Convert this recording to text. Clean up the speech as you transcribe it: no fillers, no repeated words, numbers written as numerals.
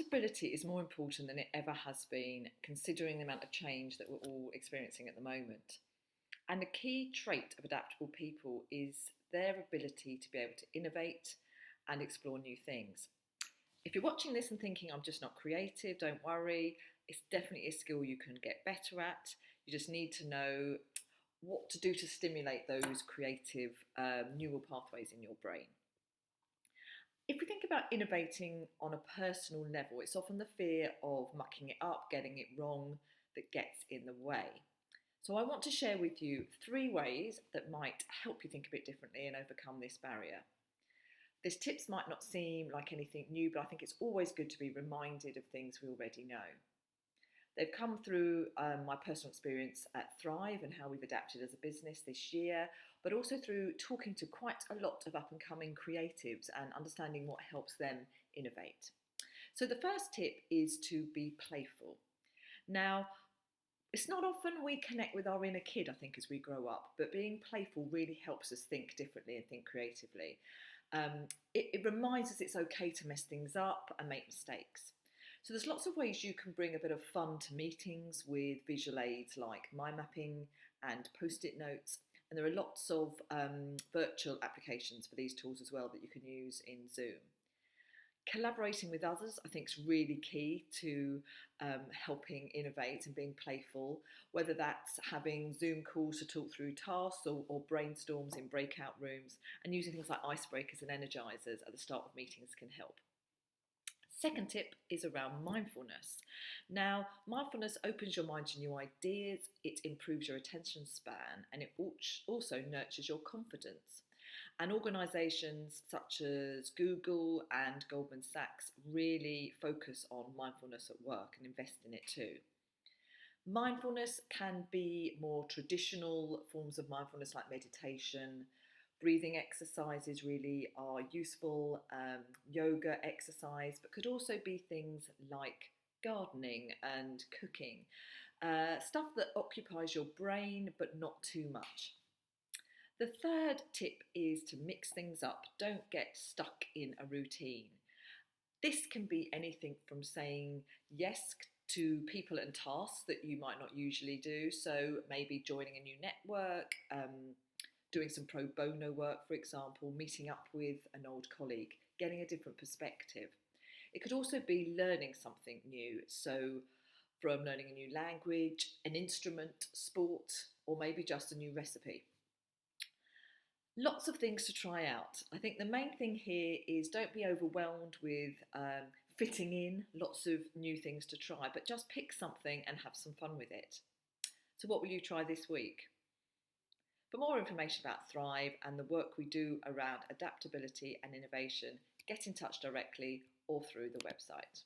Adaptability is more important than it ever has been, considering the amount of change that we're all experiencing at the moment. And a key trait of adaptable people is their ability to be able to innovate and explore new things. If you're watching this and thinking, I'm just not creative, don't worry. It's definitely a skill you can get better at. You just need to know what to do to stimulate those creative neural pathways in your brain. If we think about innovating on a personal level, it's often the fear of mucking it up, getting it wrong, that gets in the way. So I want to share with you 3 ways that might help you think a bit differently and overcome this barrier. These tips might not seem like anything new, but I think it's always good to be reminded of things we already know. They've come through my personal experience at Thrive and how we've adapted as a business this year, but also through talking to quite a lot of up-and-coming creatives and understanding what helps them innovate. So the first tip is to be playful. Now, it's not often we connect with our inner kid, I think, as we grow up, but being playful really helps us think differently and think creatively. It reminds us it's okay to mess things up and make mistakes. So there's lots of ways you can bring a bit of fun to meetings with visual aids like mind mapping and post-it notes. And there are lots of virtual applications for these tools as well that you can use in Zoom. Collaborating with others, I think, is really key to helping innovate and being playful, whether that's having Zoom calls to talk through tasks or brainstorms in breakout rooms, and using things like icebreakers and energizers at the start of meetings can help. Second tip is around mindfulness. Now, mindfulness opens your mind to new ideas, it improves your attention span, and it also nurtures your confidence. And organisations such as Google and Goldman Sachs really focus on mindfulness at work and invest in it too. Mindfulness can be more traditional forms of mindfulness like meditation. Breathing exercises really are useful, yoga exercise, but could also be things like gardening and cooking. Stuff that occupies your brain but not too much. The third tip is to mix things up. Don't get stuck in a routine. This can be anything from saying yes to people and tasks that you might not usually do. So maybe joining a new network, doing some pro bono work, for example, meeting up with an old colleague, getting a different perspective. It could also be learning something new. So from learning a new language, an instrument, sport, or maybe just a new recipe. Lots of things to try out. I think the main thing here is don't be overwhelmed with fitting in lots of new things to try, but just pick something and have some fun with it. So what will you try this week? For more information about Thrive and the work we do around adaptability and innovation, get in touch directly or through the website.